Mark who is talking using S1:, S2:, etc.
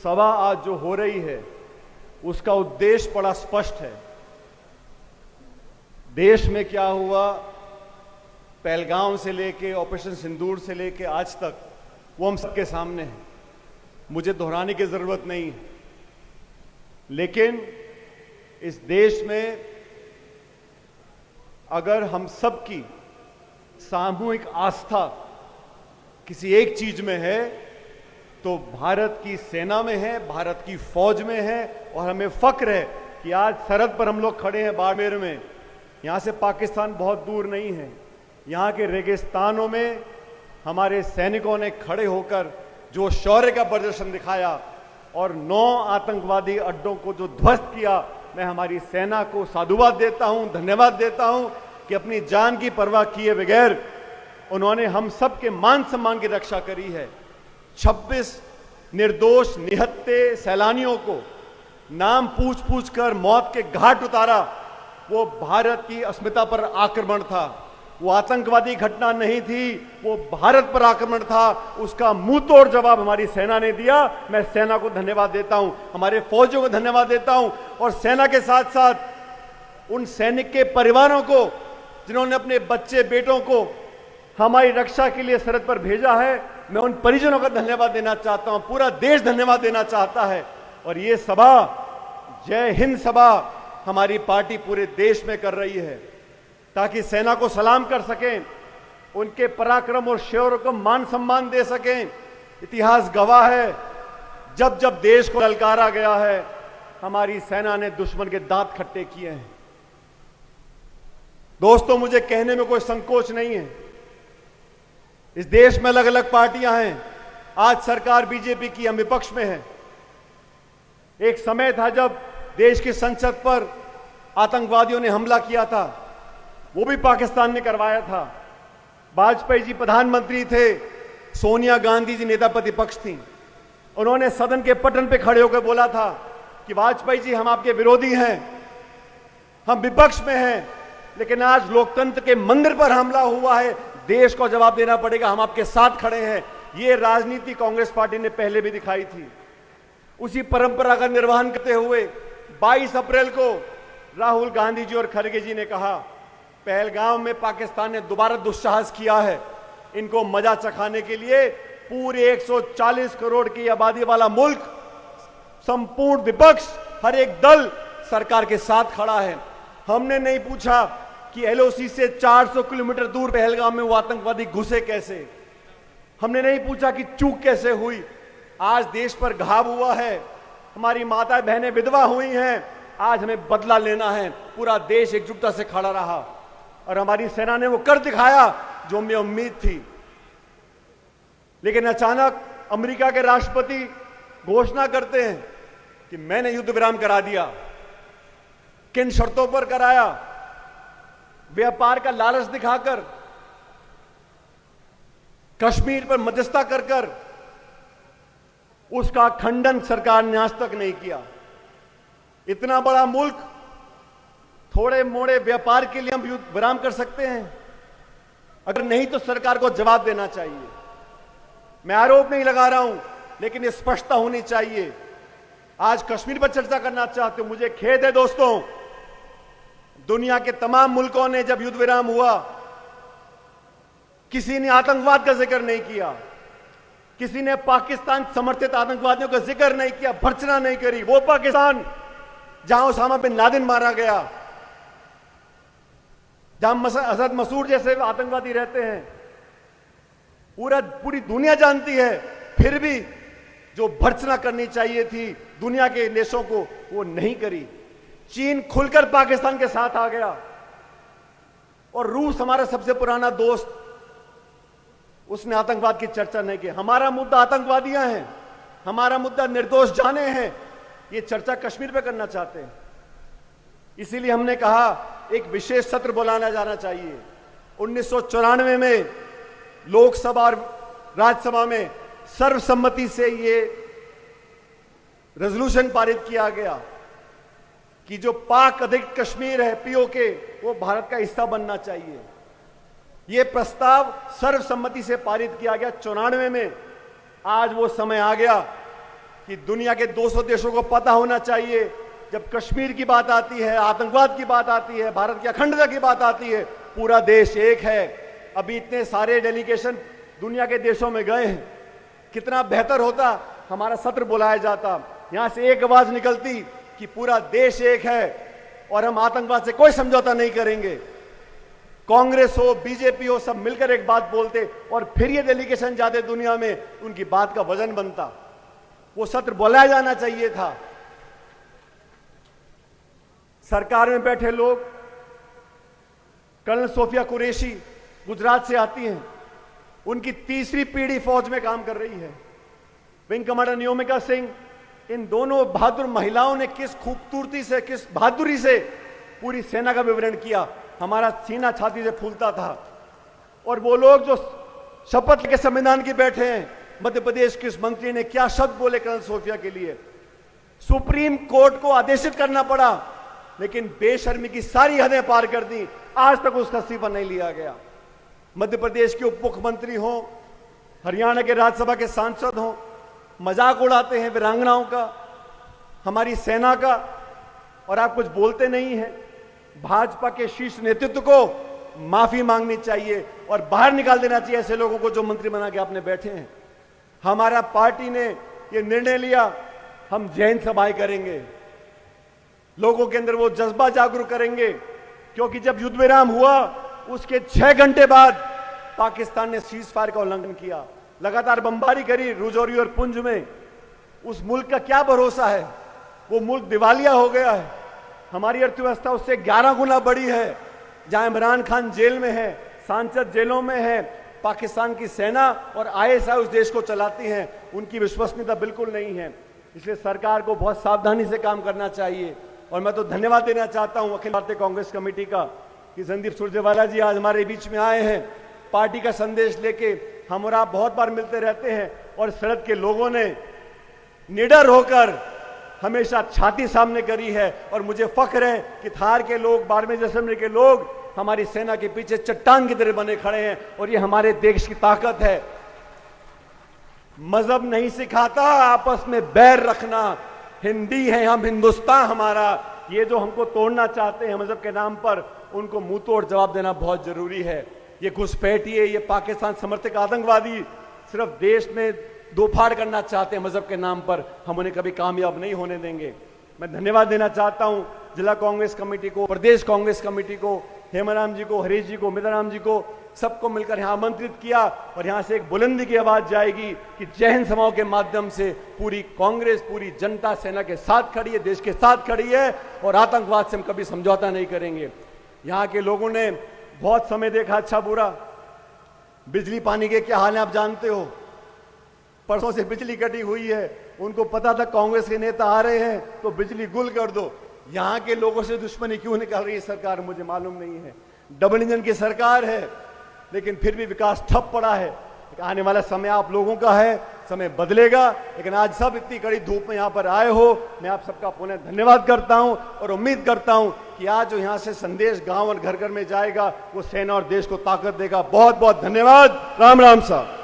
S1: सभा आज जो हो रही है उसका उद्देश्य बड़ा स्पष्ट है। देश में क्या हुआ, पहलगाम से लेके ऑपरेशन सिंदूर से लेके आज तक, वो हम सबके सामने है। मुझे दोहराने की जरूरत नहीं है। लेकिन इस देश में अगर हम सबकी सामूहिक आस्था किसी एक चीज में है तो भारत की सेना में है, भारत की फौज में है। और हमें फक्र है कि आज सरहद पर हम लोग खड़े हैं बाड़मेर में। यहां से पाकिस्तान बहुत दूर नहीं है। यहां के रेगिस्तानों में हमारे सैनिकों ने खड़े होकर जो शौर्य का प्रदर्शन दिखाया और 9 आतंकवादी अड्डों को जो ध्वस्त किया, मैं हमारी सेना को साधुवाद देता हूं, धन्यवाद देता हूं कि अपनी जान की परवाह किए बगैर उन्होंने हम सब के मान सम्मान की रक्षा करी है। 26 निर्दोष निहत्थे सैलानियों को नाम पूछ पूछ कर मौत के घाट उतारा। वो भारत की अस्मिता पर आक्रमण था, वो आतंकवादी घटना नहीं थी, वो भारत पर आक्रमण था। उसका मुंह तोड़ जवाब हमारी सेना ने दिया। मैं सेना को धन्यवाद देता हूं, हमारे फौजियों को धन्यवाद देता हूं और सेना के साथ साथ उन सैनिक के परिवारों को जिन्होंने अपने बच्चे बेटों को हमारी रक्षा के लिए सरहद पर भेजा है। मैं उन परिजनों का धन्यवाद देना चाहता हूं, पूरा देश धन्यवाद देना चाहता है। और ये सभा, जय हिंद सभा, हमारी पार्टी पूरे देश में कर रही है ताकि सेना को सलाम कर सकें, उनके पराक्रम और शौर्य को मान सम्मान दे सकें। इतिहास गवाह है, जब जब देश को ललकारा गया है हमारी सेना ने दुश्मन के दांत खट्टे किए हैं। दोस्तों, मुझे कहने में कोई संकोच नहीं है। इस देश में अलग अलग पार्टियां हैं। आज सरकार बीजेपी की, हम विपक्ष में हैं। एक समय था जब देश की संसद पर आतंकवादियों ने हमला किया था, वो भी पाकिस्तान ने करवाया था। वाजपेयी जी प्रधानमंत्री थे, सोनिया गांधी जी नेता प्रतिपक्ष थी। उन्होंने सदन के पटल पे खड़े होकर बोला था कि वाजपेयी जी, हम आपके विरोधी हैं, हम विपक्ष में हैं, लेकिन आज लोकतंत्र के मंदिर पर हमला हुआ है, देश को जवाब देना पड़ेगा, हम आपके साथ खड़े हैं। ये राजनीति कांग्रेस पार्टी ने पहले भी दिखाई थी। उसी परंपरा का निर्वहन करते हुए 22 अप्रैल को राहुल गांधी जी और खड़गे जी ने कहा, पहलगाम में पाकिस्तान ने दोबारा दुस्साहस किया है। इनको मजा चखाने के लिए पूरे 140 करोड़ की आबादी वाला मुल्क, संपूर्ण विपक्ष, हर एक दल सरकार के साथ खड़ा है। हमने नहीं पूछा कि एलओसी से 400 किलोमीटर दूर पहलगाम में वो आतंकवादी घुसे कैसे। हमने नहीं पूछा कि चूक कैसे हुई। आज देश पर घाव हुआ है, हमारी माताएं बहनें विधवा हुई हैं। आज हमें बदला लेना है। पूरा देश एकजुटता से खड़ा रहा और हमारी सेना ने वो कर दिखाया जो हमें उम्मीद थी। लेकिन अचानक अमेरिका के राष्ट्रपति घोषणा करते हैं कि मैंने युद्ध विराम करा दिया। किन शर्तों पर कराया? व्यापार का लालच दिखाकर, कश्मीर पर मध्यस्थता कर कर। उसका खंडन सरकार ने आज तक नहीं किया। इतना बड़ा मुल्क, थोड़े मोड़े व्यापार के लिए हम युद्ध विराम कर सकते हैं? अगर नहीं तो सरकार को जवाब देना चाहिए। मैं आरोप नहीं लगा रहा हूं, लेकिन ये स्पष्टता होनी चाहिए। आज कश्मीर पर चर्चा करना चाहते हो, मुझे खेद है दोस्तों, दुनिया के तमाम मुल्कों ने जब युद्ध विराम हुआ, किसी ने आतंकवाद का जिक्र नहीं किया, किसी ने पाकिस्तान समर्थित आतंकवादियों का जिक्र नहीं किया, भर्त्सना नहीं करी। वो पाकिस्तान जहां उसामा बिन लादेन मारा गया, जहां असद मसूद जैसे आतंकवादी रहते हैं, पूरी दुनिया जानती है। फिर भी जो भर्त्सना करनी चाहिए थी दुनिया के देशों को, वो नहीं करी। चीन खुलकर पाकिस्तान के साथ आ गया और रूस, हमारा सबसे पुराना दोस्त, उसने आतंकवाद की चर्चा नहीं की। हमारा मुद्दा आतंकवादियां हैं, हमारा मुद्दा निर्दोष जाने हैं। ये चर्चा कश्मीर पे करना चाहते हैं। इसीलिए हमने कहा एक विशेष सत्र बुलाना जाना चाहिए। 1994 में लोकसभा और राज्यसभा में सर्वसम्मति से ये रेजोल्यूशन पारित किया गया कि जो पाक अधिकृत कश्मीर है, पीओके, वो भारत का हिस्सा बनना चाहिए। ये प्रस्ताव सर्वसम्मति से पारित किया गया 94 में। आज वो समय आ गया कि दुनिया के 200 देशों को पता होना चाहिए, जब कश्मीर की बात आती है, आतंकवाद की बात आती है, भारत की अखंडता की बात आती है, पूरा देश एक है। अभी इतने सारे डेलीगेशन दुनिया के देशों में गए हैं, कितना बेहतर होता हमारा सत्र बुलाया जाता, यहां से एक आवाज निकलती कि पूरा देश एक है और हम आतंकवाद से कोई समझौता नहीं करेंगे। कांग्रेस हो, बीजेपी हो, सब मिलकर एक बात बोलते और फिर ये डेलीगेशन जाते दुनिया में, उनकी बात का वजन बनता। वो सत्र बुलाया जाना चाहिए था। सरकार में बैठे लोग, कर्नल सोफिया कुरैशी गुजरात से आती हैं, उनकी तीसरी पीढ़ी फौज में काम कर रही है। विंग कमांडर नियोमिका सिंह, इन दोनों बहादुर महिलाओं ने किस खूबसूरती से, किस बहादुरी से पूरी सेना का विवरण किया, हमारा सीना छाती से फूलता था। और वो लोग जो शपथ लेके संविधान की बैठे हैं, मध्य प्रदेश के उस मंत्री ने क्या शब्द बोले कर्नल सोफिया के लिए, सुप्रीम कोर्ट को आदेशित करना पड़ा, लेकिन बेशर्मी की सारी हदें पार कर दी, आज तक उसका इस्तीफा नहीं लिया गया। मध्य प्रदेश के उप मुख्यमंत्री हो, हरियाणा के राज्यसभा के सांसद हो, मजाक उड़ाते हैं वीरांगनाओं का, हमारी सेना का, और आप कुछ बोलते नहीं हैं। भाजपा के शीर्ष नेतृत्व को माफी मांगनी चाहिए और बाहर निकाल देना चाहिए ऐसे लोगों को जो मंत्री बना के आपने बैठे हैं। हमारा पार्टी ने ये निर्णय लिया, हम जैन सभाएं करेंगे, लोगों के अंदर वो जज्बा जागरूक करेंगे, क्योंकि जब युद्ध विराम हुआ उसके 6 घंटे बाद पाकिस्तान ने सीज फायर का उल्लंघन किया, लगातार बमबारी करी रुजौरी और पुंछ में। उस मुल्क का क्या भरोसा है? वो मुल्क दिवालिया हो गया है। हमारी अर्थव्यवस्था उससे 11 गुना बड़ी है। जहां इमरान खान जेल में है, सांसद जेलों में है, पाकिस्तान की सेना और आईएसआई उस देश को चलाती हैं, उनकी विश्वसनीयता बिल्कुल नहीं है। इसलिए सरकार को बहुत सावधानी से काम करना चाहिए। और मैं तो धन्यवाद देना चाहता हूं अखिल भारतीय कांग्रेस कमेटी का कि संदीप सुरजेवाला जी आज हमारे बीच में आए हैं, पार्टी का संदेश लेके। हम और आप बहुत बार मिलते रहते हैं और सड़क के लोगों ने निडर होकर हमेशा छाती सामने करी है, और मुझे फख्र है कि थार के लोग, बाड़मेर जैसलमेर के लोग हमारी सेना के पीछे चट्टान की तरह बने खड़े हैं, और ये हमारे देश की ताकत है। मजहब नहीं सिखाता आपस में बैर रखना, हिंदी है हम, हिंदुस्तान हमारा। ये जो हमको तोड़ना चाहते हैं मजहब के नाम पर, उनको मुंह तोड़ जवाब देना बहुत जरूरी है। ये घुसपैठिए, ये पाकिस्तान समर्थक आतंकवादी सिर्फ देश में दोफाड़ करना चाहते हैं मजहब के नाम पर, हम उन्हें कभी कामयाब नहीं होने देंगे। मैं धन्यवाद देना चाहता हूं जिला कांग्रेस कमेटी को, प्रदेश कांग्रेस कमेटी को, हेमाराम जी को, हरीश जी को, मिताराम जी को, सबको मिलकर यहां आमंत्रित किया। और यहां से एक बुलंदी की आवाज जाएगी कि जय हिंद समाओं के माध्यम से पूरी कांग्रेस, पूरी जनता सेना के साथ खड़ी है, देश के साथ खड़ी है, और आतंकवाद से हम कभी समझौता नहीं करेंगे। यहां के लोगों ने बहुत समय देखा अच्छा बुरा, बिजली पानी के क्या हाल है आप जानते हो। परसों से बिजली कटी हुई है, उनको पता था कांग्रेस के नेता आ रहे हैं तो बिजली गुल कर दो। यहां के लोगों से दुश्मनी क्यों निकाल रही है सरकार, मुझे मालूम नहीं है। डबल इंजन की सरकार है, लेकिन फिर भी विकास ठप पड़ा है। आने वाला समय आप लोगों का है, समय बदलेगा। लेकिन आज सब इतनी कड़ी धूप में यहाँ पर आए हो, मैं आप सबका पुनः धन्यवाद करता हूँ और उम्मीद करता हूँ कि आज जो यहाँ से संदेश गांव और घर घर में जाएगा वो सेना और देश को ताकत देगा। बहुत बहुत धन्यवाद। राम राम साहब।